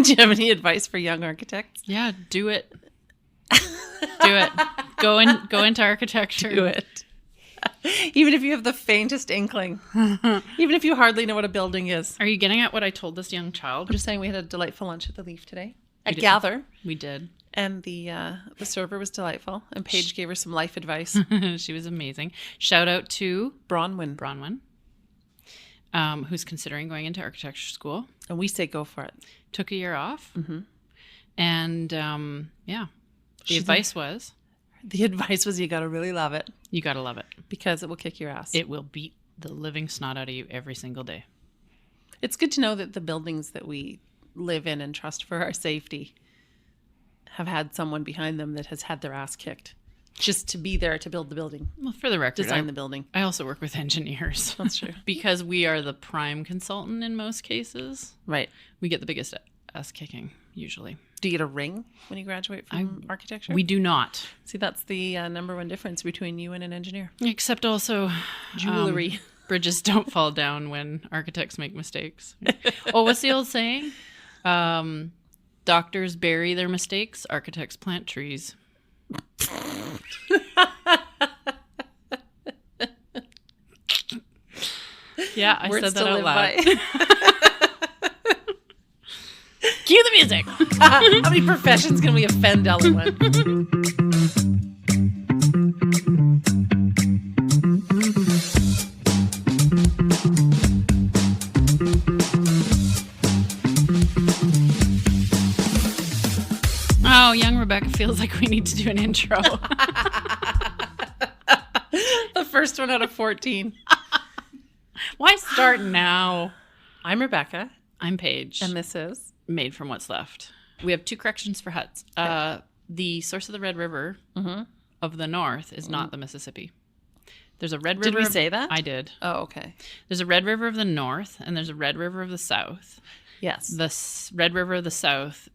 Do you have any advice for young architects? Yeah, do it. Do it. Go into architecture. Do it. Even if you have the faintest inkling. Even if you hardly know what a building is. Are you getting at what I told this young child? I'm just saying we had a delightful lunch at the Leaf today. At Gather. We did. And the server was delightful. And Paige gave her some life advice. She was amazing. Shout out to Bronwyn. Who's considering going into architecture school. And we say go for it. Took a year off. Mm-hmm. And the advice was you got to really love it. You got to love it. Because it will kick your ass. It will beat the living snot out of you every single day. It's good to know that the buildings that we live in and trust for our safety have had someone behind them that has had their ass kicked just to be there to build the building. Well, for the record, design the building. I also work with engineers. That's true. Because we are the prime consultant in most cases. Right. We get the biggest ass kicking, usually. Do you get a ring when you graduate from architecture? We do not. See, that's the number one difference between you and an engineer. Except also jewelry. Bridges don't fall down when architects make mistakes. Oh, what's the old saying? Doctors bury their mistakes, architects plant trees. Yeah, I said that out loud. Cue the music. How many professions can we offend, Ellen? Oh, young Rebecca feels like we need to do an intro. The first one out of 14. Why start now? I'm Rebecca. I'm Paige. And this is Made from What's Left. We have 2 corrections for huts. The source of the Red River of the North is not the Mississippi. There's a Red River. Did we say that? I did. Oh, okay. There's a Red River of the North and there's a Red River of the South. Yes. The Red River of the South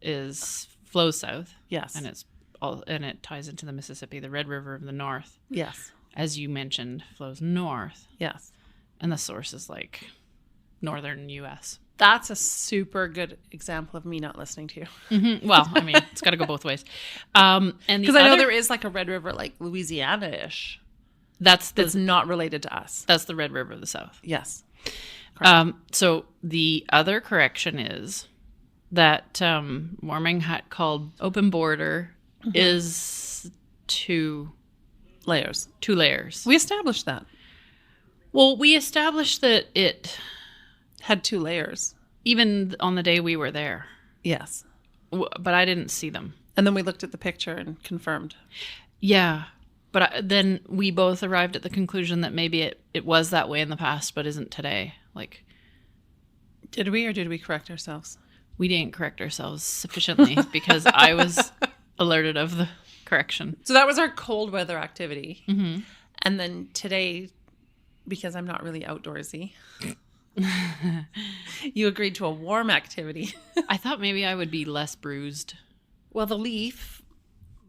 flows south. Yes. And it ties into the Mississippi. The Red River of the North, yes, as you mentioned, flows north. Yes. And the source is like northern U.S. That's a super good example of me not listening to you. Mm-hmm. Well, I mean, it's got to go both ways. And because I know there is like a Red River, like Louisiana-ish. That's not related to us. That's the Red River of the South. Yes. So the other correction is that warming hut called Open Border is 2 layers. 2 layers. We established that. Well, we established that it had 2 layers. Even on the day we were there. Yes. But I didn't see them. And then we looked at the picture and confirmed. Yeah. But then we both arrived at the conclusion that maybe it was that way in the past, but isn't today. Like, did we or did we correct ourselves? We didn't correct ourselves sufficiently because I was alerted of the correction. So that was our cold weather activity. Mm-hmm. And then today, because I'm not really outdoorsy, you agreed to a warm activity. I thought maybe I would be less bruised. Well, the Leaf,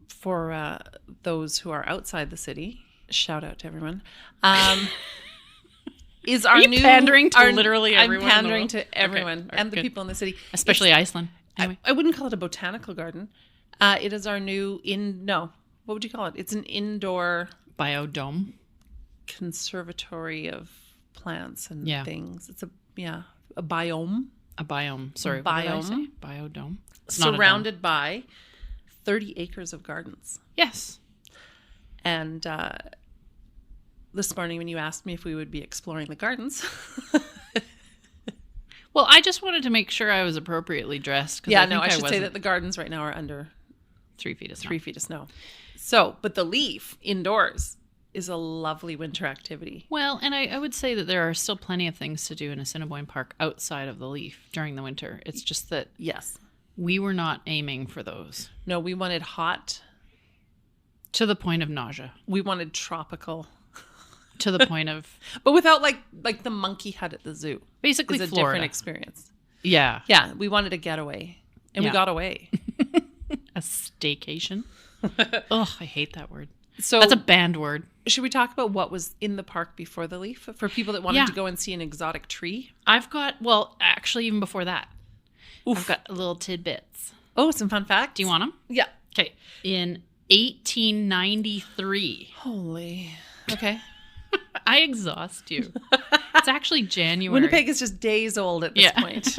for those who are outside the city, shout out to everyone, is our new pandering to literally everyone. I'm pandering to everyone okay. and the people in the city, especially Iceland. Anyway. I wouldn't call it a botanical garden. It is our new what would you call it? It's an indoor biodome, conservatory of plants and things. It's a biome. A biome. Sorry, biome. What did I say? Biodome. It's surrounded by 30 acres of gardens. Yes. And this morning when you asked me if we would be exploring the gardens. Well, I just wanted to make sure I was appropriately dressed. I should say that the gardens right now are under 3 feet of snow. 3 feet of snow. So, but the Leaf indoors is a lovely winter activity. Well, and I would say that there are still plenty of things to do in Assiniboine Park outside of the Leaf during the winter. It's just that we were not aiming for those. No, we wanted hot. To the point of nausea. We wanted tropical. To the point of... But without like the monkey hut at the zoo. Basically it's a Florida. Different experience. Yeah. Yeah, we wanted a getaway. And we got away. A staycation? Ugh, I hate that word. So that's a banned word. Should we talk about what was in the park before the Leaf? For people that wanted to go and see an exotic tree? Actually, even before that. Oof. I've got little tidbits. Oh, some fun facts. Do you want them? Yeah. Okay. In 1893. Holy. Okay. I exhaust you. It's actually January. Winnipeg is just days old at this point.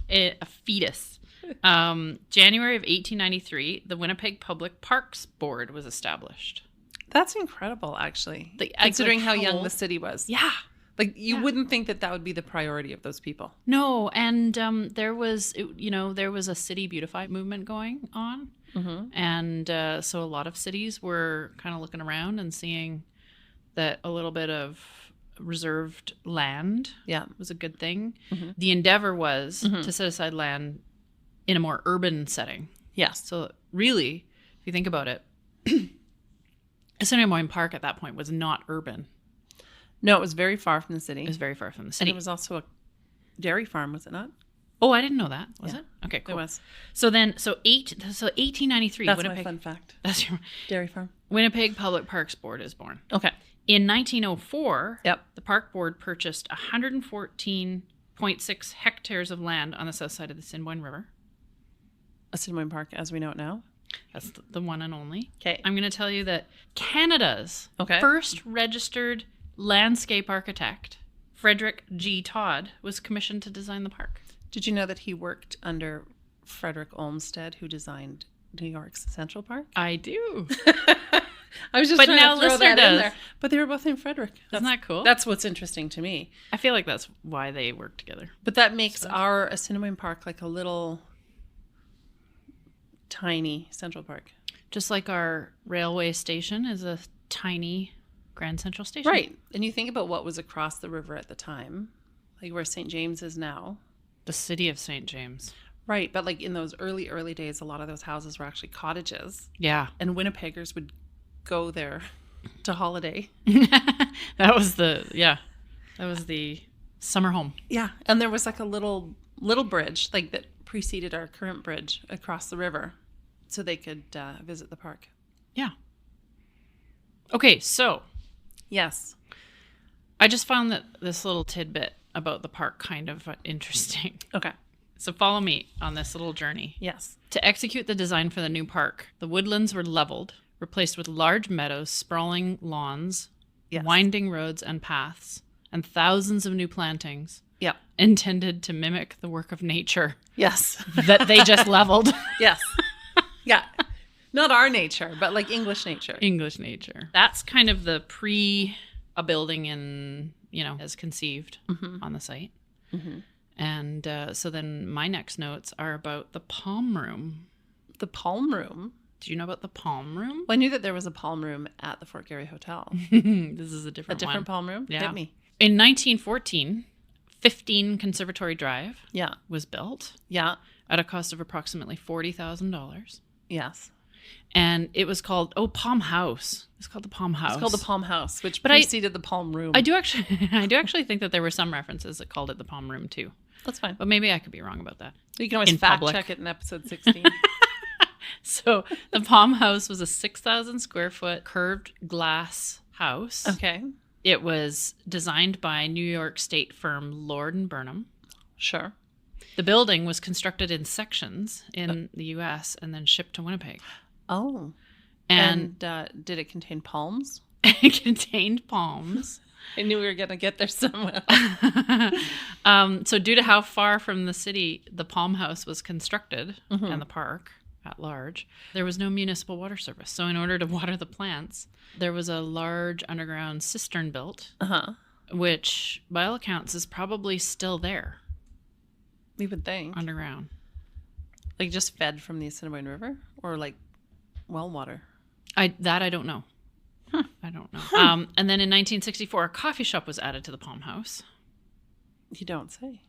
A fetus. January of 1893, the Winnipeg Public Parks Board was established. That's incredible, actually. Considering how young the city was. Yeah. Like, you wouldn't think that would be the priority of those people. No, and there was a city beautify movement going on. Mm-hmm. And so a lot of cities were kind of looking around and seeing that a little bit of reserved land was a good thing. Mm-hmm. The endeavor was to set aside land in a more urban setting. Yes. So really, if you think about it, Assiniboine Park at that point was not urban. No, it was very far from the city. It was very far from the city. And it was also a dairy farm, was it not? Oh, I didn't know that. Was it? Okay, cool. It was. So 1893. That's Winnipeg, my fun fact. That's your Dairy farm. Winnipeg Public Parks Board is born. Okay. In 1904, Yep. the park board purchased 114.6 hectares of land on the south side of the Assiniboine River. Assiniboine Park, as we know it now. That's the one and only. Okay. I'm going to tell you that Canada's first registered landscape architect, Frederick G. Todd, was commissioned to design the park. Did you know that he worked under Frederick Olmsted, who designed New York's Central Park? I do. I was just trying to throw that in there. But they were both named Frederick. Isn't that cool? That's what's interesting to me. I feel like that's why they work together. But that makes our Assiniboine Park like a little tiny Central Park. Just like our railway station is a tiny Grand Central Station. Right. And you think about what was across the river at the time, like where St. James is now. The city of St. James. Right. But like in those early days, a lot of those houses were actually cottages. Yeah. And Winnipeggers would go there to holiday. That was the summer home. Yeah. And there was like a little bridge like that preceded our current bridge across the river so they could visit the park. Yeah. Okay, so. Yes. I just found that this little tidbit about the park kind of interesting. Okay. So follow me on this little journey. Yes. To execute the design for the new park, the woodlands were leveled, replaced with large meadows, sprawling lawns, winding roads and paths, and thousands of new plantings. Yeah. Intended to mimic the work of nature. Yes. That they just leveled. Yes. Yeah. Not our nature, but like English nature. English nature. That's kind of the a building in, as conceived on the site. Mm-hmm. And so then my next notes are about the Palm Room. The Palm Room? Do you know about the Palm Room? Well, I knew that there was a Palm Room at the Fort Garry Hotel. This is a different one. Palm Room? Yeah. Hit me. In 1914, 15 Conservatory Drive was built. Yeah. At a cost of approximately $40,000. Yes. And it was called, Palm House. It's called the Palm House. It's called the Palm House, which preceded the Palm Room. I do actually think that there were some references that called it the Palm Room too. That's fine. But maybe I could be wrong about that. You can always fact check it in episode 16. So the Palm House was a 6,000 square foot curved glass house. Okay. It was designed by New York State firm Lord and Burnham. Sure. The building was constructed in sections in the U.S. and then shipped to Winnipeg. Oh. And did it contain palms? It contained palms. I knew we were going to get there somehow. So due to how far from the city the Palm House was constructed and the park at large, there was no municipal water service. So in order to water the plants, there was a large underground cistern built, which by all accounts is probably still there. We would think. Underground. Like just fed from the Assiniboine River or like well water? I don't know. Huh. I don't know. And then in 1964, a coffee shop was added to the Palm House. You don't say.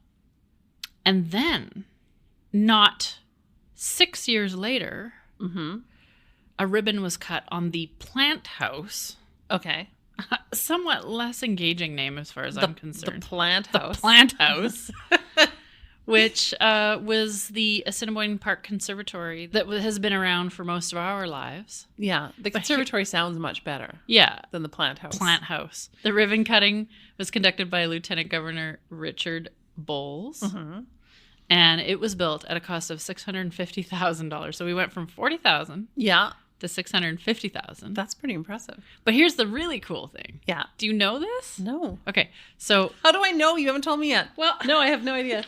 And then, not 6 years later, a ribbon was cut on the Plant House. Okay. Somewhat less engaging name as far as I'm concerned. The Plant House. The Plant House. Which was the Assiniboine Park Conservatory that has been around for most of our lives. Yeah, the conservatory sounds much better. Yeah. Than the Plant House. Plant House. The ribbon cutting was conducted by Lieutenant Governor Richard Bowles. And it was built at a cost of $650,000. So we went from $40,000 Yeah. to $650,000. That's pretty impressive. But here's the really cool thing. Yeah. Do you know this? No. Okay. So How do I know? You haven't told me yet. Well, no, I have no idea.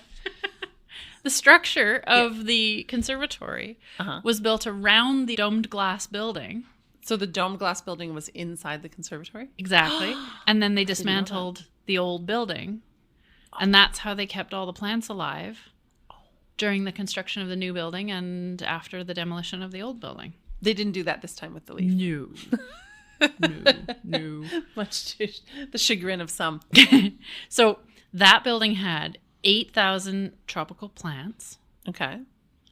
the structure of the conservatory was built around the domed glass building. So the domed glass building was inside the conservatory? Exactly. And then they dismantled the old building. And that's how they kept all the plants alive during the construction of the new building and after the demolition of the old building. They didn't do that this time with the leaf. No. Much to the chagrin of some. So that building had 8,000 tropical plants. Okay.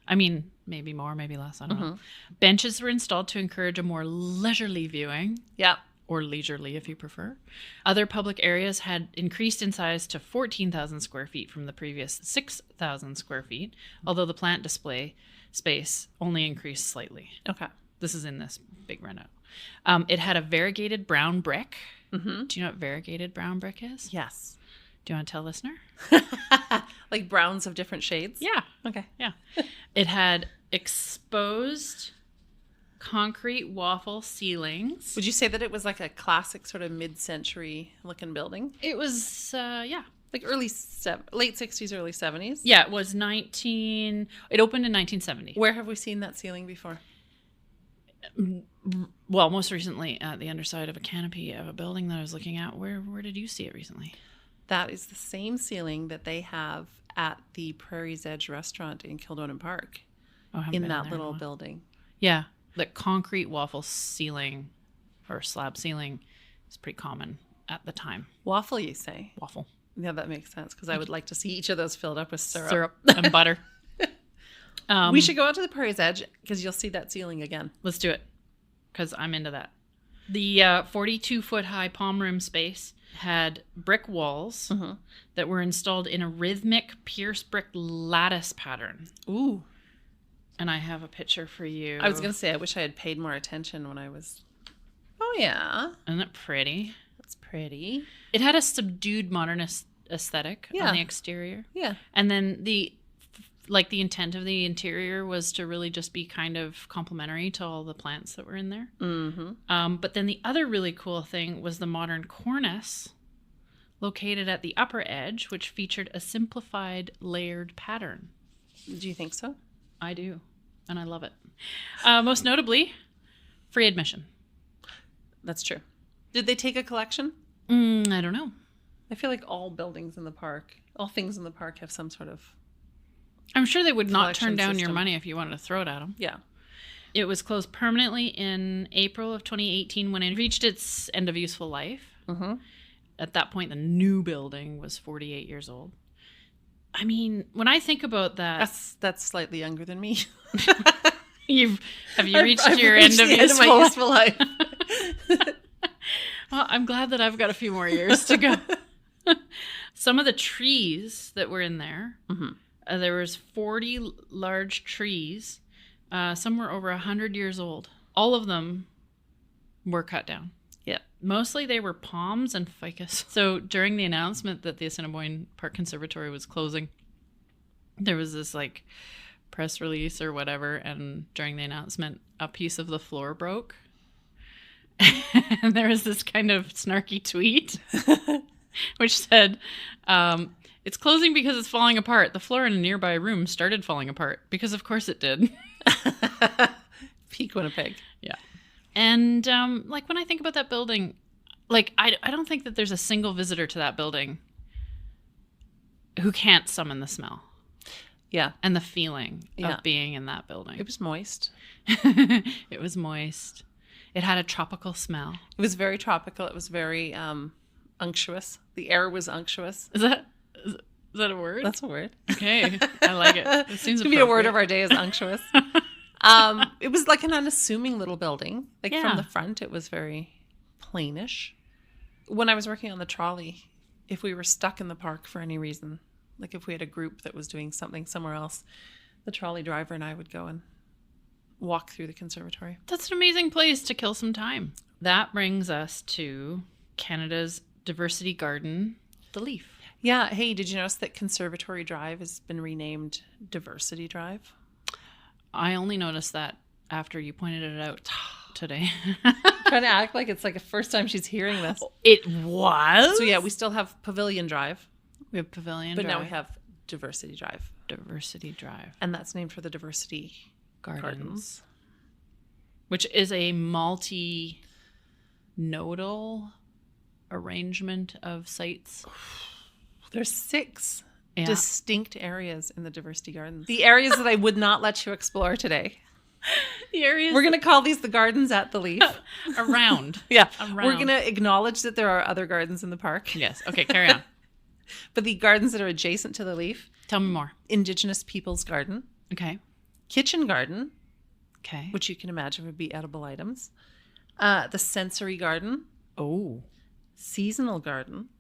I mean, maybe more, maybe less. I don't know. Benches were installed to encourage a more leisurely viewing. Yeah. Or leisurely, if you prefer. Other public areas had increased in size to 14,000 square feet from the previous 6,000 square feet, although the plant display space only increased slightly. Okay. This is in this big run out. It had a variegated brown brick. Mm-hmm. Do you know what variegated brown brick is? Yes. Do you want to tell listener? Like browns of different shades? Yeah. Okay. Yeah. It had exposed concrete waffle ceilings. Would you say that it was like a classic sort of mid-century looking building? It was, yeah. Like late 60s, early 70s? Yeah, it was it opened in 1970. Where have we seen that ceiling before? Well, most recently at the underside of a canopy of a building that I was looking at. Where did you see it recently? That is the same ceiling that they have at the Prairie's Edge restaurant in Kildonan Park. Oh, in that little building. Yeah, the concrete waffle ceiling or slab ceiling is pretty common at the time. Waffle, you say? Waffle. Yeah, that makes sense because I would like to see each of those filled up with syrup. And butter. We should go out to the Prairie's Edge because you'll see that ceiling again. Let's do it because I'm into that. The 42-foot high palm room space had brick walls that were installed in a rhythmic pierced brick lattice pattern. Ooh. And I have a picture for you. I was going to say, I wish I had paid more attention when I was... Oh, yeah. Isn't it pretty? That's pretty. It had a subdued modernist aesthetic on the exterior. Yeah. And then the intent of the interior was to really just be kind of complementary to all the plants that were in there. Mm-hmm. But then the other really cool thing was the modern cornice located at the upper edge, which featured a simplified layered pattern. Do you think so? I do. And I love it. Most notably, free admission. That's true. Did they take a collection? I don't know. I feel like all things in the park have some sort of... I'm sure they would not turn down system. your money if you wanted to throw it at them. Yeah. It was closed permanently in April of 2018 when it reached its end of useful life. Mm-hmm. At that point, the new building was 48 years old. I mean, when I think about that... That's slightly younger than me. Have you reached I've your reached end of useful life? Well, I'm glad that I've got a few more years to go. Some of the trees that were in there, there was 40 large trees. Some were over 100 years old. All of them were cut down. Yeah. Mostly they were palms and ficus. So during the announcement that the Assiniboine Park Conservatory was closing, there was this like press release or whatever. And during the announcement, a piece of the floor broke. And there was this kind of snarky tweet, which said, it's closing because it's falling apart. The floor in a nearby room started falling apart because of course it did. Peak Winnipeg. Yeah. And like when I think about that building, like I don't think that there's a single visitor to that building who can't summon the smell. Yeah. And the feeling of being in that building. It was moist. It was moist. It had a tropical smell. It was very tropical. It was very unctuous. The air was unctuous. Is that a word? That's a word. Okay. I like it. It seems to be a word of our day is unctuous. It was like an unassuming little building. Like from the front, it was very plainish. When I was working on the trolley, if we were stuck in the park for any reason, like if we had a group that was doing something somewhere else, the trolley driver and I would go and walk through the conservatory. That's an amazing place to kill some time. That brings us to Canada's diversity garden, the Leaf. Yeah. Hey, did you notice that Conservatory Drive has been renamed Diversity Drive? I only noticed that after you pointed it out today. Trying to act like it's like the first time she's hearing this. It was? So yeah, we still have Pavilion Drive. We have Pavilion But Drive. now we have Diversity Drive. Diversity Drive. And that's named for the Diversity Gardens. Which is a multi-nodal arrangement of sites. There's 6 distinct areas in the Diversity Gardens. The areas that I would not let you explore today. The areas We're going to call these the gardens at the Leaf. Around. Yeah. Around. We're going to acknowledge that there are other gardens in the park. Yes. Okay, carry on. But the gardens that are adjacent to the Leaf. Tell me more. Indigenous Peoples Garden. Okay. Kitchen Garden. Okay. Which you can imagine would be edible items. The Sensory Garden. Oh. Seasonal Garden.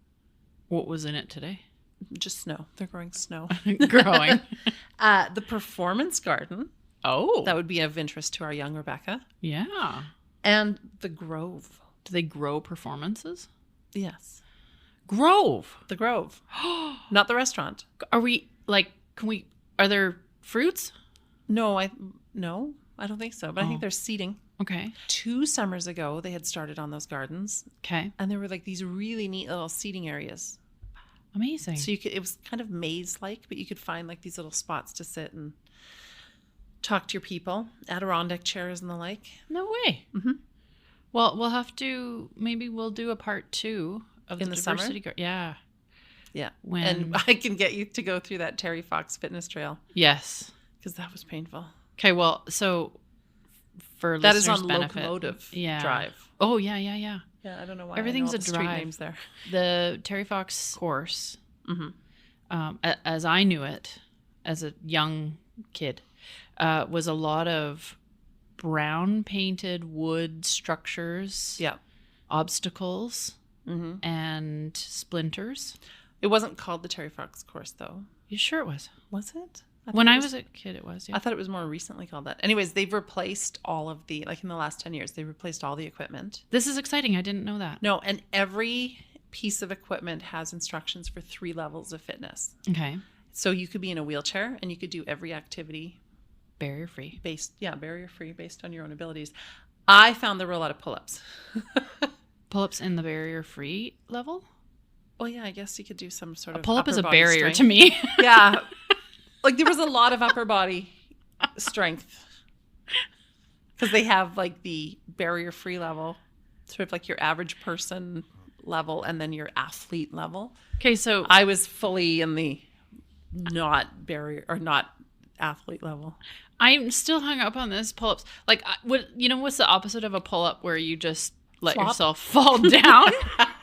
What was in it today? Just snow. They're growing snow. Growing. The Performance Garden. Oh. That would be of interest to our young Rebecca. Yeah. And the Grove. Do they grow performances? Yes. Grove. The Grove. Not the restaurant. Are we are there fruits? No, I don't think so. But I think there's seating. Okay. 2 summers ago, they had started on those gardens. Okay. And there were like these really neat little seating areas. Amazing. So it was kind of maze-like, but you could find like these little spots to sit and talk to your people. Adirondack chairs and the like. No way. Mm-hmm. Well, maybe we'll do a part 2 of in the diversity. Summer? Yeah. Yeah. When... And I can get you to go through that Terry Fox fitness trail. Yes. Because that was painful. Okay, well, so for that is listeners' on benefit, Locomotive yeah. Drive. Oh, yeah. Yeah, I don't know why. Everything's I know all a the drive. Street names there. The Terry Fox course, Mm-hmm. As I knew it, as a young kid, was a lot of brown painted wood structures. Yeah. Obstacles Mm-hmm. and splinters. It wasn't called the Terry Fox course, though. You sure it was? Was it? When I was a kid, it was, yeah. I thought it was more recently called that. Anyways, they've replaced all of the, like in the last 10 years, they replaced all the equipment. This is exciting. I didn't know that. No, and every piece of equipment has instructions for 3 levels of fitness. Okay. So you could be in a wheelchair and you could do every activity. Barrier-free. Barrier-free based on your own abilities. I found there were a lot of pull-ups. Pull-ups in the barrier-free level? Well, yeah, I guess you could do some sort of pull-up is a body barrier strength. to me. Yeah. Like there was a lot of upper body strength. Because they have like the barrier-free level, sort of like your average person level, and then your athlete level. Okay, so I was fully in the not barrier or not athlete level. I'm still hung up on this pull-ups. Like, what's the opposite of a pull-up where you just let Flop? yourself fall down?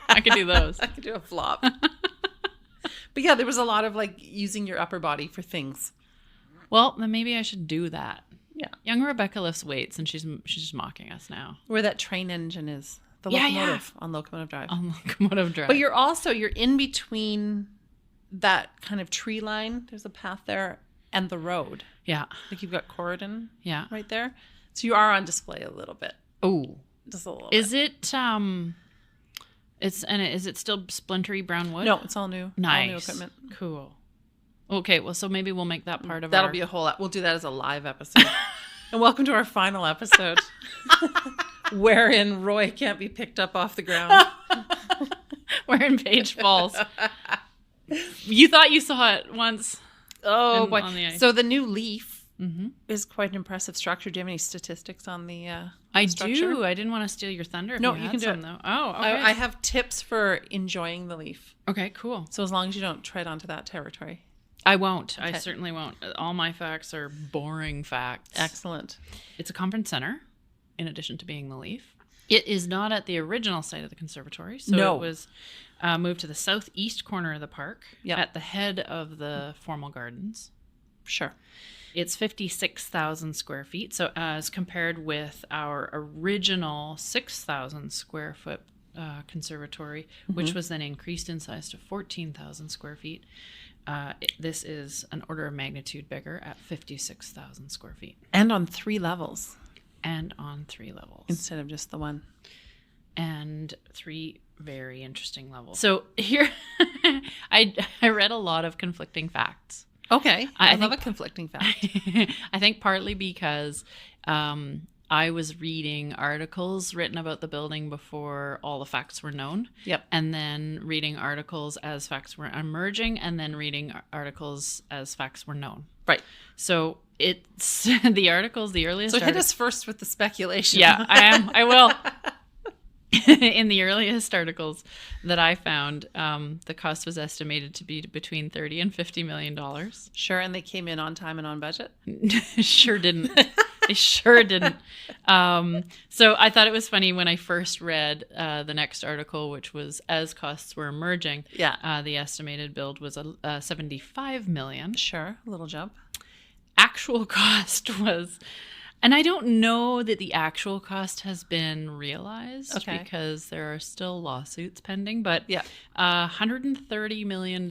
I could do those. I could do a flop. But yeah, there was a lot of like using your upper body for things. Well, then maybe I should do that. Yeah. Young Rebecca lifts weights, and she's just mocking us now. Where that train engine is. The locomotive on Locomotive Drive. On Locomotive Drive. But you're in between that kind of tree line. There's a path there and the road. Yeah. Like you've got Corridon right there. So you are on display a little bit. Oh. Just a little Is bit. Is it still splintery brown wood? No, it's all new. Nice. All new equipment. Cool. Okay, well, so maybe we'll make that part of That'll be a whole... We'll do that as a live episode. And welcome to our final episode. Wherein Roy can't be picked up off the ground. Wherein Paige falls. You thought you saw it once. Oh, boy. On the ice. So the new Leaf is quite an impressive structure. Do you have any statistics on the structure? Do. I didn't want to steal your thunder. No, you can had do some, it. though. Oh, okay. I have tips for enjoying the Leaf. Okay, cool. So as long as you don't tread onto that territory. I won't. Okay. I certainly won't. All my facts are boring facts. Excellent. It's a conference center, in addition to being the Leaf. It is not at the original site of the conservatory. So it was moved to the southeast corner of the park at the head of the formal gardens. Sure. It's 56,000 square feet. So as compared with our original 6,000 square foot conservatory, which was then increased in size to 14,000 square feet, this is an order of magnitude bigger at 56,000 square feet. And on 3 levels. And on 3 levels. Instead of just the one. And 3 very interesting levels. So here I read a lot of conflicting facts. Okay. I love a conflicting fact. I think partly because I was reading articles written about the building before all the facts were known. Yep. And then reading articles as facts were emerging, and then reading articles as facts were known. Right. So it's the articles, the earliest. So hit us first with the speculation. Yeah, I will. In the earliest articles that I found, the cost was estimated to be between $30 and $50 million. Sure, and they came in on time and on budget? Sure didn't. They sure didn't. So I thought it was funny when I first read the next article, which was as costs were emerging. Yeah. The estimated build was $75 million. Sure, a little jump. Actual cost was... And I don't know that the actual cost has been realized because there are still lawsuits pending, but $130 million,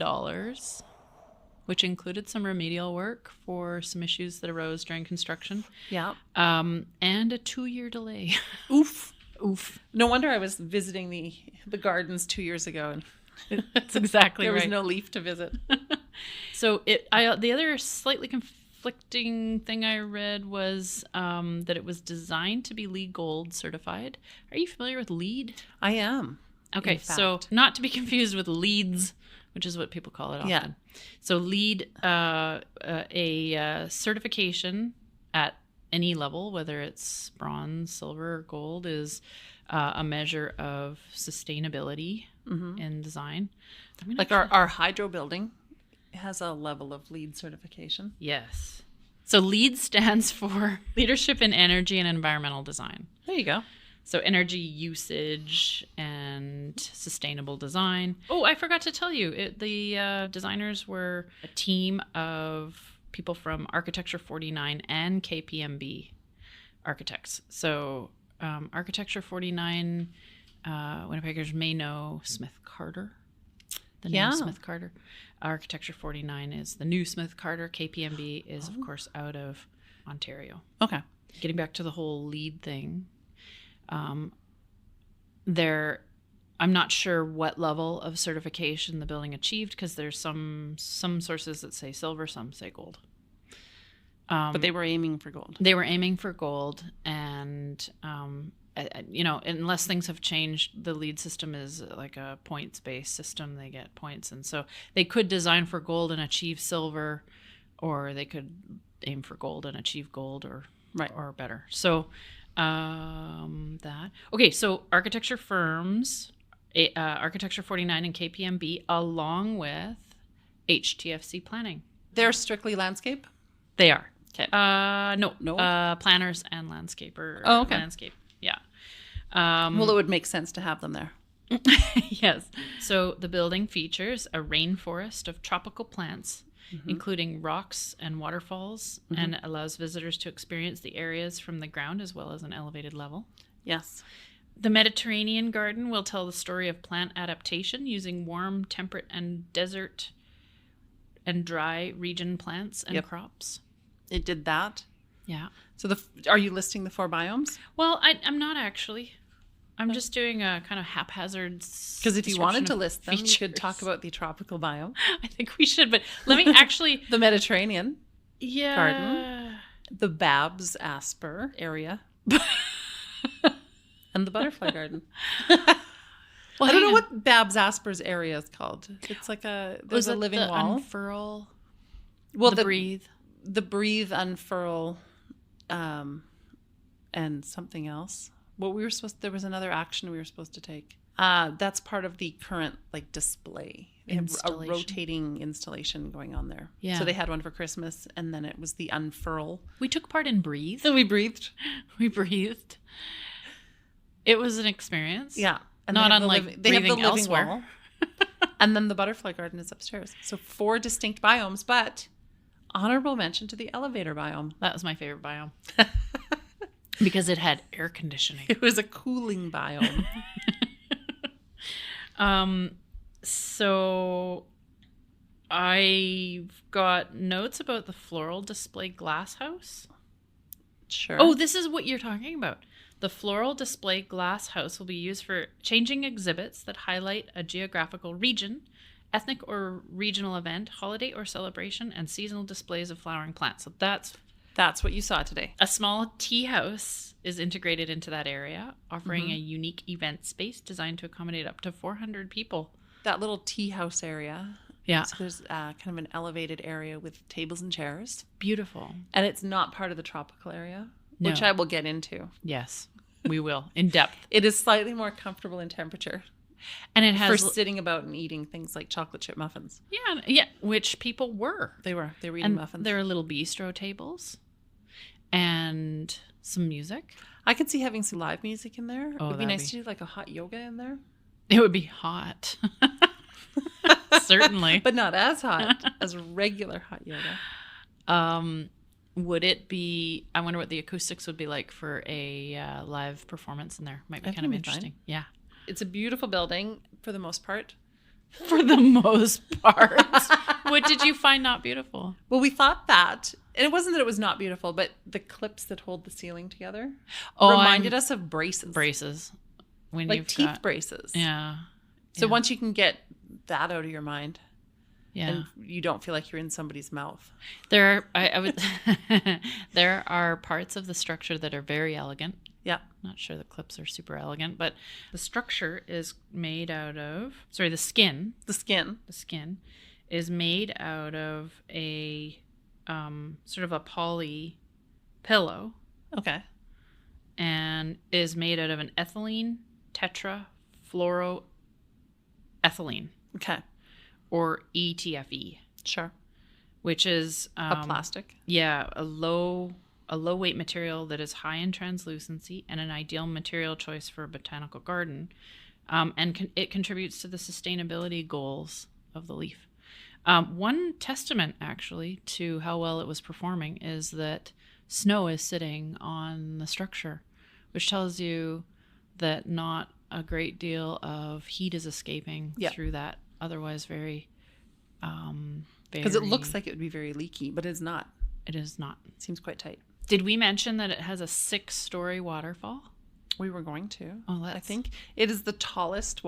which included some remedial work for some issues that arose during construction. Yeah. And a 2-year delay. Oof. Oof. No wonder I was visiting the gardens 2 years ago. And that's exactly there right. was no leaf to visit. So the other slightly conflicting thing I read was that it was designed to be LEED Gold certified. Are you familiar with LEED? I am. Okay, so not to be confused with LEEDs, which is what people call it often. Yeah. So LEED, a certification at any level, whether it's bronze, silver, or gold, is a measure of sustainability in design. Like our hydro building has a level of LEED certification. Yes. So LEED stands for Leadership in Energy and Environmental Design. There you go. So energy usage and sustainable design. Oh, I forgot to tell you, the designers were a team of people from Architecture 49 and KPMB architects. So Architecture 49, Winnipeggers may know Smith Carter. The name Smith Carter. Architecture 49 is the new Smith Carter. KPMB is, of course, out of Ontario. Okay. Getting back to the whole LEED thing, I'm not sure what level of certification the building achieved because there's some sources that say silver, some say gold. But they were aiming for gold. They were aiming for gold, and unless things have changed, the LEED system is like a points-based system. They get points, and so they could design for gold and achieve silver, or they could aim for gold and achieve gold, or better. So that okay. So architecture firms, Architecture 49 and KPMB, along with HTFC Planning. They're strictly landscape? They are. Okay. No. Planners and landscaper. Oh, okay. Landscape. Yeah. Well, it would make sense to have them there. Yes. So the building features a rainforest of tropical plants, including rocks and waterfalls, and allows visitors to experience the areas from the ground as well as an elevated level. Yes. The Mediterranean garden will tell the story of plant adaptation using warm, temperate, and desert and dry region plants and crops. It did that? Yeah. So are you listing the 4 biomes? Well, I'm not actually. I'm just doing a kind of haphazard. Because if you wanted to list them, you could talk about the tropical biome. I think we should, but let me actually. The Mediterranean garden. The Babs Asper area. And the butterfly garden. Well, I don't know what Babs Asper's area is called. It's like there's a living wall. Unfurl. Well, the breathe. The breathe, unfurl, and something else. There was another action we were supposed to take. That's part of the current display. They have a rotating installation going on there. Yeah. So they had one for Christmas, and then it was the unfurl. We took part in Breathe. So we breathed. We breathed. It was an experience. Yeah. And not unlike they have the living elsewhere. Wall. And then the butterfly garden is upstairs. So 4 distinct biomes, but honorable mention to the elevator biome. That was my favorite biome. Because it had air conditioning. It was a cooling biome. So I've got notes about the floral display glass house. Sure. Oh, this is what you're talking about. The floral display glass house will be used for changing exhibits that highlight a geographical region ethnic or regional event, holiday or celebration, and seasonal displays of flowering plants. So that's what you saw today. A small tea house is integrated into that area, offering a unique event space designed to accommodate up to 400 people. That little tea house area. Yeah. So there's kind of an elevated area with tables and chairs. Beautiful. And it's not part of the tropical area, which No. I will get into. Yes, we will. In depth. It is slightly more comfortable in temperature. And it has... For sitting about and eating things like chocolate chip muffins. Yeah, which people were. They were eating And muffins. there are little bistro tables and some music. I could see having some live music in there. Oh, It'd be nice to do like a hot yoga in there. It would be hot. Certainly. But not as hot as regular hot yoga. Would it be... I wonder what the acoustics would be like for a live performance in there. Might be kind of interesting. Fine. Yeah. It's a beautiful building for the most part. For the most part. What did you find not beautiful? Well, we thought that. And it wasn't that it was not beautiful, but the clips that hold the ceiling together reminded us of braces. Braces. When like teeth braces. Yeah. So once you can get that out of your mind, yeah, and you don't feel like you're in somebody's mouth. There are parts of the structure that are very elegant. Yeah. Not sure the clips are super elegant, but the structure is made out of... Sorry, the skin. The skin is made out of a sort of a poly pillow. Okay. And is made out of an ethylene tetrafluoroethylene. Okay. Or ETFE. Sure. Which is... a plastic. Yeah, a low weight material that is high in translucency and an ideal material choice for a botanical garden. And it contributes to the sustainability goals of the leaf. One testament, actually, to how well it was performing is that snow is sitting on the structure, which tells you that not a great deal of heat is escaping through that otherwise very... Because it looks like it would be very leaky, but it's not. It is not. It seems quite tight. Did we mention that it has a 6-story waterfall? We were going to. Oh, I think it is the tallest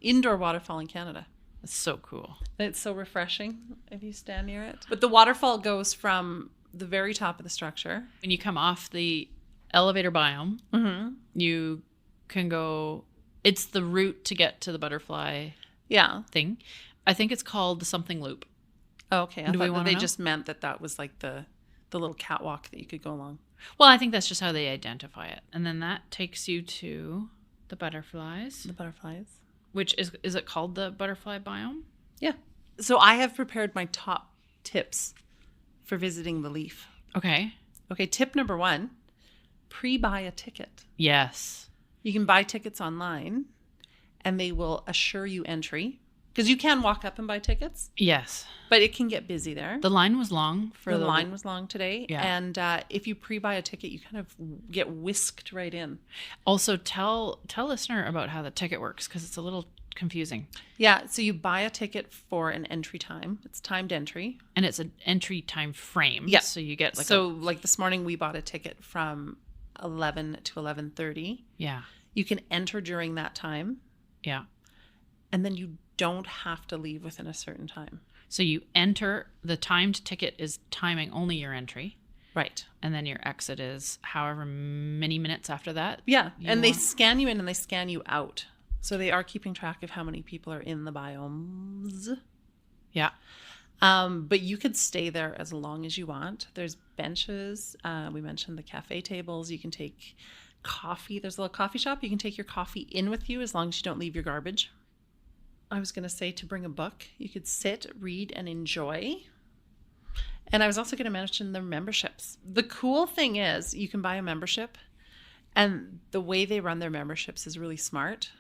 indoor waterfall in Canada. That's so cool. It's so refreshing if you stand near it. But the waterfall goes from the very top of the structure. When you come off the elevator biome, you can go... It's the route to get to the butterfly thing. I think it's called the something loop. Oh, okay. I thought that they just meant that was like the little catwalk that you could go along. Well, I think that's just how they identify it. And then that takes you to the butterflies. The butterflies. Which is it called the butterfly biome? Yeah. So I have prepared my top tips for visiting the leaf. Okay. Okay, tip number 1, pre-buy a ticket. Yes. You can buy tickets online and they will assure you entry. Because you can walk up and buy tickets. Yes. But it can get busy there. The line was long. The line was long today. Yeah. And if you pre-buy a ticket, you kind of get whisked right in. Also, tell listener about how the ticket works, because it's a little confusing. Yeah. So you buy a ticket for an entry time. It's timed entry. And it's an entry time frame. Yeah. So you get like this morning we bought a ticket from 11 to 11:30. Yeah. You can enter during that time. Yeah. And then you don't have to leave within a certain time. So you enter, the timed ticket is timing only your entry. Right. And then your exit is however many minutes after that. Yeah. And they scan you in and they scan you out. So they are keeping track of how many people are in the biomes. Yeah. But you could stay there as long as you want. There's benches. We mentioned the cafe tables. You can take coffee. There's a little coffee shop. You can take your coffee in with you as long as you don't leave your garbage. I was going to say to bring a book. You could sit, read, and enjoy. And I was also going to mention the memberships. The cool thing is you can buy a membership, and the way they run their memberships is really smart.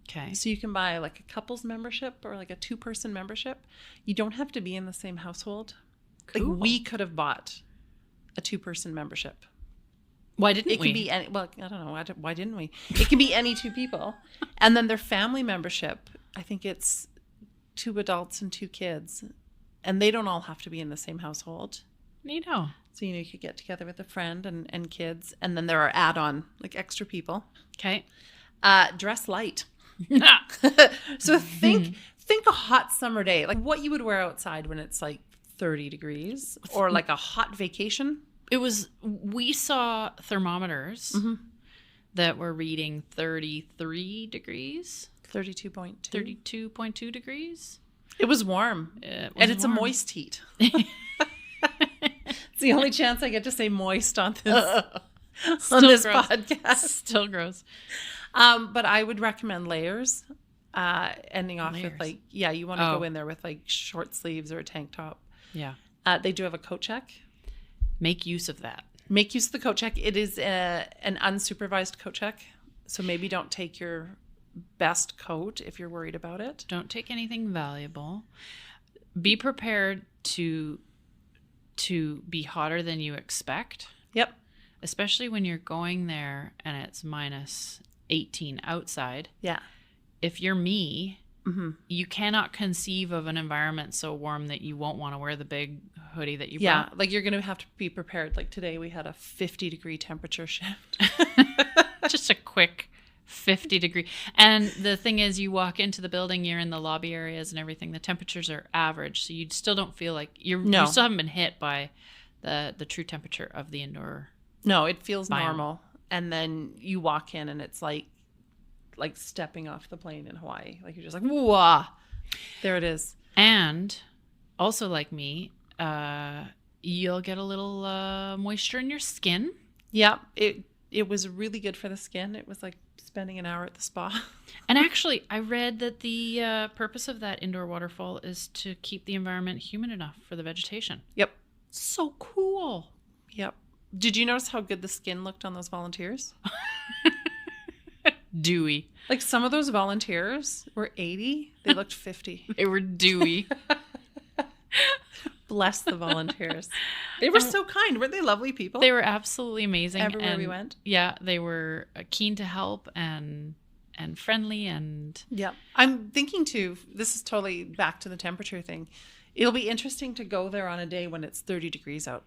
Okay. So you can buy like a couple's membership or like a 2-person membership. You don't have to be in the same household. Cool. Like we could have bought a 2-person membership. Why didn't we? It can be any, well, I don't know. Why didn't we? It can be any 2 people. And then their family membership, I think it's 2 adults and 2 kids. And they don't all have to be in the same household. Neato. So, you could get together with a friend and kids. And then there are add-on, like extra people. Okay. Dress light. So think think a hot summer day, like what you would wear outside when it's like 30 degrees or like a hot vacation. We saw thermometers that were reading 33 degrees. 32.2. 32.2 degrees. It was warm. It's warm. A moist heat. It's the only chance I get to say moist on this, podcast. Still gross. But I would recommend layers. Ending off with like, you want to go in there with like short sleeves or a tank top. Yeah. They do have a coat check. Make use of that. Make use of the coat check. It is an unsupervised coat check. So maybe don't take your best coat if you're worried about it. Don't take anything valuable. Be prepared to be hotter than you expect. Yep. Especially when you're going there and it's minus 18 outside. Yeah. If you're me, you cannot conceive of an environment so warm that you won't want to wear the big hoodie that you brought. Yeah, like you're going to have to be prepared. Like today we had a 50-degree temperature shift. Just a quick 50-degree. And the thing is, you walk into the building, you're in the lobby areas and everything. The temperatures are average, so you still don't feel like you still haven't been hit by the true temperature of the indoor. No, it feels biome. Normal. And then you walk in and it's like stepping off the plane in Hawaii. Like you're just like, whoa, there it is. And also like me, you'll get a little moisture in your skin. Yeah, it was really good for the skin. It was like spending an hour at the spa. And actually, I read that the purpose of that indoor waterfall is to keep the environment humid enough for the vegetation. Yep. So cool. Yep. Did you notice how good the skin looked on those volunteers? Dewy. Like some of those volunteers were 80. They looked 50. They were dewy. Bless the volunteers. They were so kind. Weren't they lovely people? They were absolutely amazing. Everywhere we went. Yeah, they were keen to help and friendly and... Yeah. I'm thinking too, this is totally back to the temperature thing. It'll be interesting to go there on a day when it's 30 degrees out.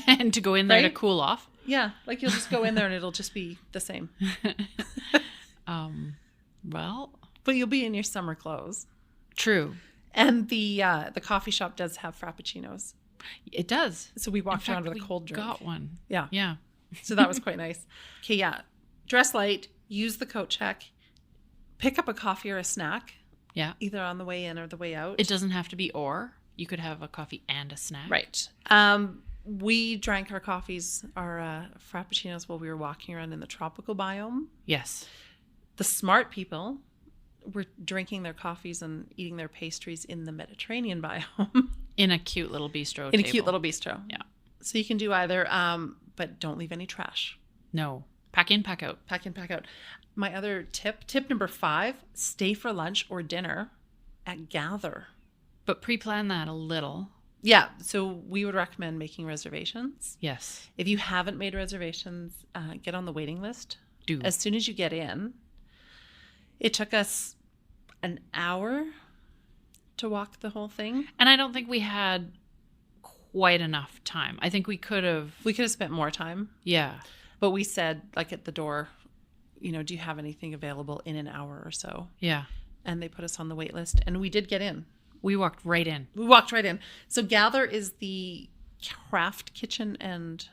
And to go in there to cool off. Yeah, like you'll just go in there and it'll just be the same. Well, but you'll be in your summer clothes. True. And the coffee shop does have frappuccinos. It does. So we walked around with a cold drink. Got one. Yeah. Yeah. So that was quite nice. Okay, yeah. Dress light, use the coat check, pick up a coffee or a snack. Yeah. Either on the way in or the way out. It doesn't have to be or. You could have a coffee and a snack. Right. We drank our coffees, our frappuccinos while we were walking around in the tropical biome. Yes. The smart people were drinking their coffees and eating their pastries in the Mediterranean biome. In a cute little bistro. In a cute little bistro. Yeah. So you can do either, but don't leave any trash. No. Pack in, pack out. Pack in, pack out. My other tip number 5, stay for lunch or dinner at Gather. But pre-plan that a little. Yeah, so we would recommend making reservations. Yes. If you haven't made reservations, get on the waiting list. Do. As soon as you get in. It took us an hour to walk the whole thing. And I don't think we had quite enough time. I think we could have... We could have spent more time. Yeah. But we said, like at the door, do you have anything available in an hour or so? Yeah. And they put us on the wait list. And we did get in. We walked right in. So Gather is the craft kitchen and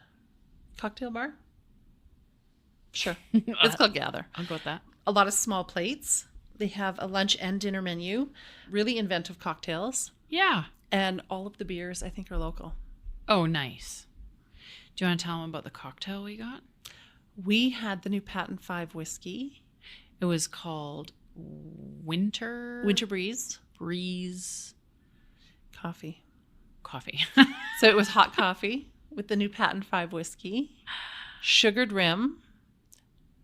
cocktail bar. Sure. It's called Gather. I'll go with that. A lot of small plates. They have a lunch and dinner menu. Really inventive cocktails. Yeah. And all of the beers, I think, are local. Oh, nice. Do you want to tell them about the cocktail we got? We had the new Patent 5 whiskey. It was called Winter Breeze. Coffee. So it was hot coffee with the new Patent 5 whiskey, sugared rim.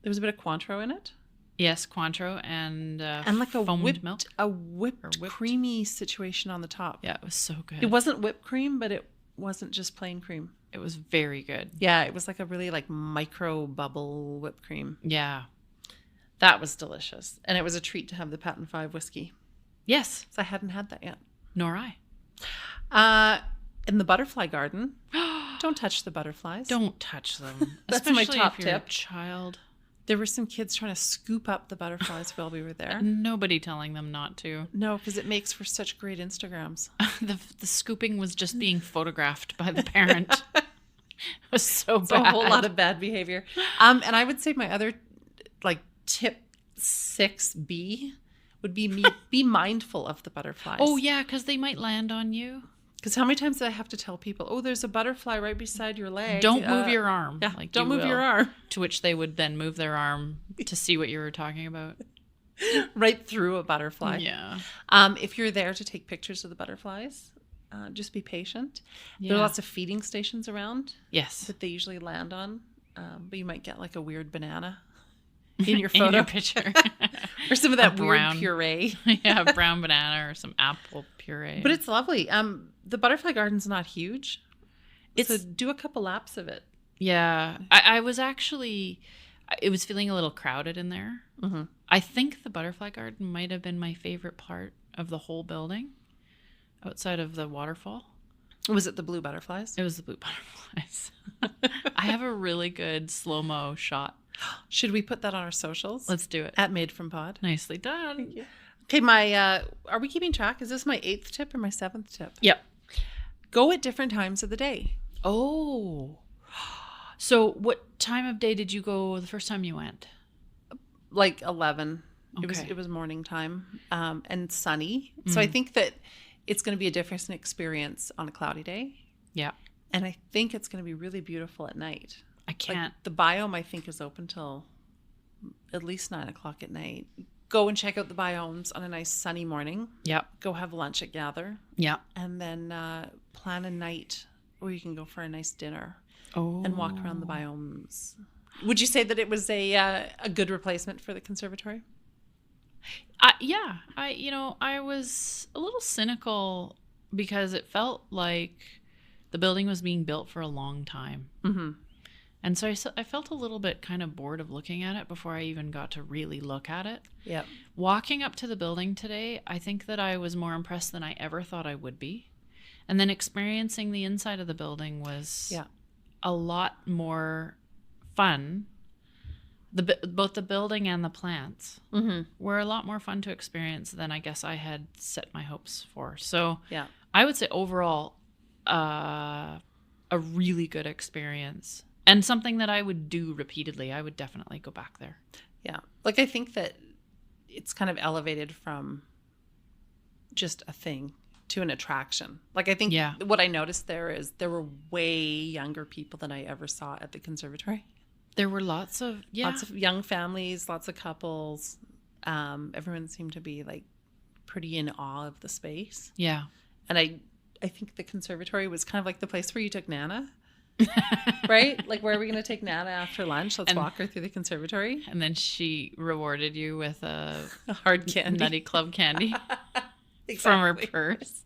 There was a bit of Cointreau in it. Yes, Cointreau and like a foamed milk. A whipped creamy situation on the top. Yeah, it was so good. It wasn't whipped cream, but it wasn't just plain cream. It was very good. Yeah, it was like a really micro bubble whipped cream. Yeah. That was delicious. And it was a treat to have the Patent 5 whiskey. Yes. So I hadn't had that yet. Nor I. In the butterfly garden, don't touch the butterflies. Don't touch them. That's Especially my top if you're tip. A child. There were some kids trying to scoop up the butterflies while we were there. Nobody telling them not to. No, because it makes for such great Instagrams. The scooping was just being photographed by the parent. It was so It's bad. a whole lot of bad behavior. And I would say my other tip 6B would be be mindful of the butterflies. Oh yeah, because they might land on you. Because how many times do I have to tell people, oh, there's a butterfly right beside your leg. Don't move your arm. Yeah, don't move your arm. To which they would then move their arm to see what you were talking about. Right through a butterfly. Yeah. If you're there to take pictures of the butterflies, just be patient. Yeah. There are lots of feeding stations around. Yes. That they usually land on. But you might get a weird banana in your photo. In your picture. Or some of that brown, weird puree. Yeah, brown banana or some apple puree. But it's lovely. The butterfly garden's not huge. So do a couple laps of it. Yeah. I was actually, it was feeling a little crowded in there. Mm-hmm. I think the butterfly garden might have been my favorite part of the whole building outside of the waterfall. Was it the blue butterflies? It was the blue butterflies. I have a really good slow-mo shot. Should we put that on our socials? Let's do it. At Made from Pod. Nicely done. Okay, are we keeping track? Is this my 8th tip or my 7th tip? Yep. Go at different times of the day. Oh. So what time of day did you go the first time you went? 11. Okay. It was morning time and sunny. Mm. So I think that it's going to be a different experience on a cloudy day. Yeah. And I think it's going to be really beautiful at night. I can't. The biome, I think, is open till at least 9 o'clock at night. Go and check out the biomes on a nice sunny morning. Yep. Go have lunch at Gather. Yep. And then plan a night where you can go for a nice dinner. Oh. And walk around the biomes. Would you say that it was a good replacement for the conservatory? Yeah. I was a little cynical because it felt like the building was being built for a long time. Mm-hmm. And so I felt a little bit kind of bored of looking at it before I even got to really look at it. Yep. Walking up to the building today, I think that I was more impressed than I ever thought I would be. And then experiencing the inside of the building was a lot more fun. Both the building and the plants were a lot more fun to experience than I guess I had set my hopes for. So I would say overall, a really good experience. And something that I would do repeatedly. I would definitely go back there. Yeah. I think that it's kind of elevated from just a thing to an attraction. I think what I noticed there is there were way younger people than I ever saw at the conservatory. There were lots of young families, lots of couples. Everyone seemed to be pretty in awe of the space. Yeah. And I think the conservatory was kind of like the place where you took Nana. Right? Where are we going to take Nana after lunch? Let's walk her through the conservatory. And then she rewarded you with a hard candy. Nutty Club candy exactly. From her purse.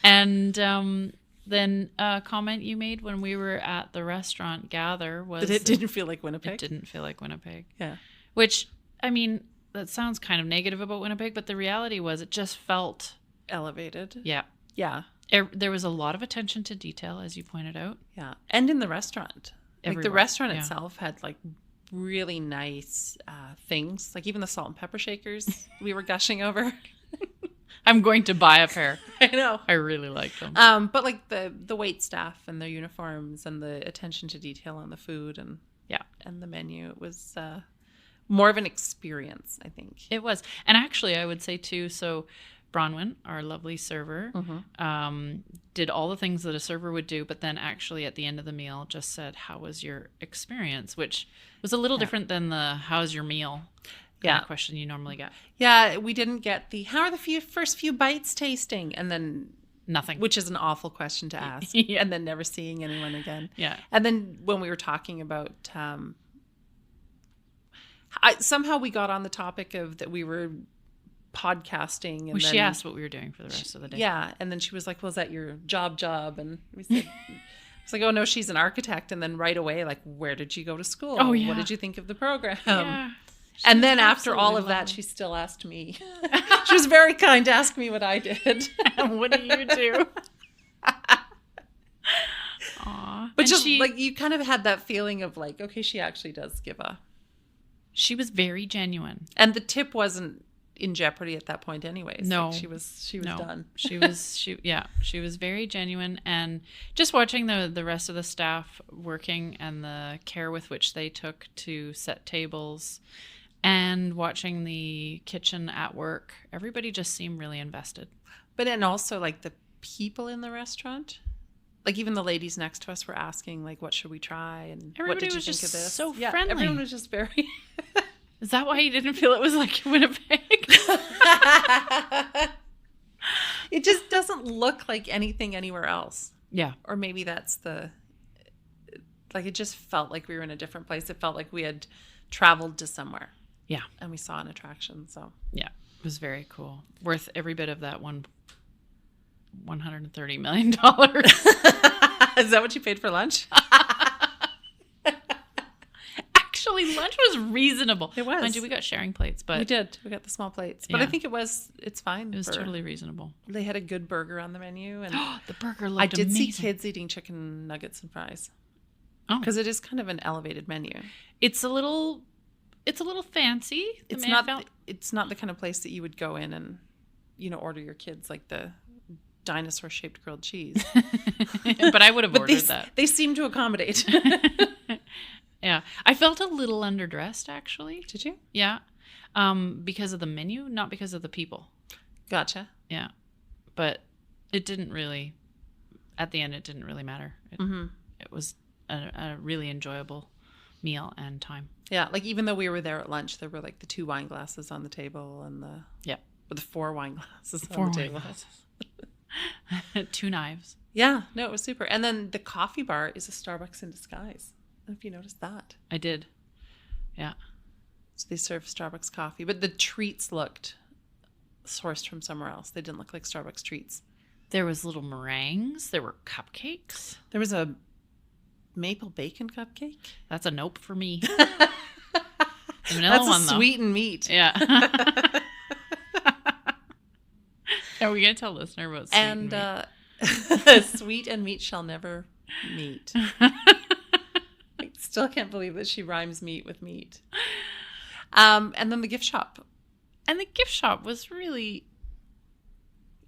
And then a comment you made when we were at the restaurant Gather was that it didn't feel like Winnipeg. It didn't feel like Winnipeg. Yeah. Which, I mean, that sounds kind of negative about Winnipeg, but the reality was it just felt elevated. Yeah. Yeah. There was a lot of attention to detail, as you pointed out. Yeah. And in the restaurant. Everywhere. The restaurant itself had really nice things. Even the salt and pepper shakers we were gushing over. I'm going to buy a pair. I know. I really like them. But the wait staff and their uniforms and the attention to detail on the food and the menu, it was more of an experience, I think. It was. And actually, I would say too, so Bronwyn, our lovely server, did all the things that a server would do, but then actually at the end of the meal just said, "How was your experience?" Which was a little different than the "How's your meal?" kind of question you normally get. Yeah, we didn't get the "How are the first few bites tasting?" and then nothing, which is an awful question to ask, and then never seeing anyone again. Yeah, and then when we were talking about, somehow we got on the topic of that we were podcasting, and she asked what we were doing for the rest of the day. Yeah, and then she was like, "Well, is that your job?" And we said. It's "Oh no, she's an architect." And then right away, where did you go to school? Oh yeah. What did you think of the program? Yeah. And then after all of that, she still asked me. She was very kind to ask me what I did. What do you do? Aww. But just you kind of had that feeling of okay, she actually does give a She was very genuine. And the tip wasn't in jeopardy at that point anyways. No. Like she was done. She was very genuine. And just watching the rest of the staff working and the care with which they took to set tables and watching the kitchen at work, everybody just seemed really invested. But and also like the people in the restaurant, like even the ladies next to us were asking like, what should we try? And everybody what did you was think just of this? so yeah, friendly. Everyone was just very... Is that why you didn't feel it was like Winnipeg? It just doesn't look like anything anywhere else. Yeah. Or maybe that's like it just felt like we were in a different place. It felt like we had traveled to somewhere. Yeah. And we saw an attraction. So yeah, it was very cool. Worth every bit of that $130 million. Is that what you paid for lunch? Actually, lunch was reasonable. It was. Mind you, we got sharing plates, but we did. We got the small plates, but I think it's fine. It was totally reasonable. They had a good burger on the menu, and the burger looked amazing. I did see kids eating chicken nuggets and fries. Oh, because it is kind of an elevated menu. It's a little fancy. It's not the kind of place that you would go in and order your kids like the dinosaur shaped grilled cheese. But I would have ordered that. They seem to accommodate. Yeah. I felt a little underdressed, actually. Did you? Yeah. Because of the menu, not because of the people. Gotcha. Yeah. But it didn't really, at the end, it didn't really matter. It was a really enjoyable meal and time. Yeah. Like even though we were there at lunch, there were like the 2 wine glasses on the table and the 4 wine glasses on the table. 2 knives. Yeah. No, it was super. And then the coffee bar is a Starbucks in disguise. I don't know if you noticed that. I did. Yeah. So they serve Starbucks coffee, but the treats looked sourced from somewhere else. They didn't look like Starbucks treats. There was little meringues. There were cupcakes. There was a maple bacon cupcake. That's a nope for me. That's a sweet and meat. Yeah. Are we going to tell listener about sweet and meat? Sweet and meat shall never meet. I still can't believe that she rhymes meat with meat. And then the gift shop. And the gift shop was really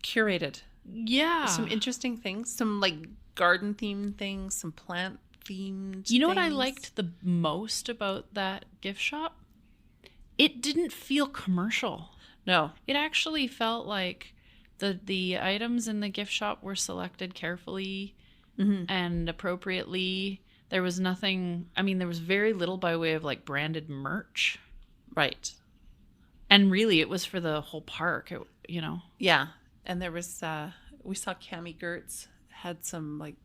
curated. Yeah. Some interesting things, some like garden themed things, some plant themed You know things. what I liked the most about that gift shop? It didn't feel commercial. No. It actually felt like the items in the gift shop were selected carefully and appropriately. There was nothing, there was very little by way of like branded merch. Right. And really it was for the whole park, Yeah. And there was, we saw Cami Gertz had some like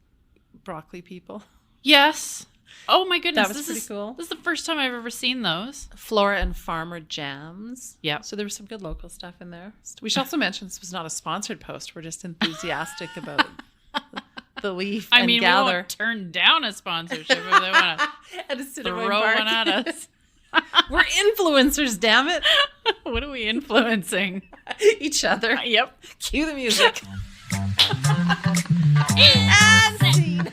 broccoli people. Yes. Oh my goodness. That was pretty cool. This is the first time I've ever seen those. Flora and Farmer jams. Yeah. So there was some good local stuff in there. We should also mention this was not a sponsored post. We're just enthusiastic about the leaf and gather. We won't turn down a sponsorship if they want to throw one at us. We're influencers, damn it. What are we influencing? Each other. Yep. Cue the music. And scene.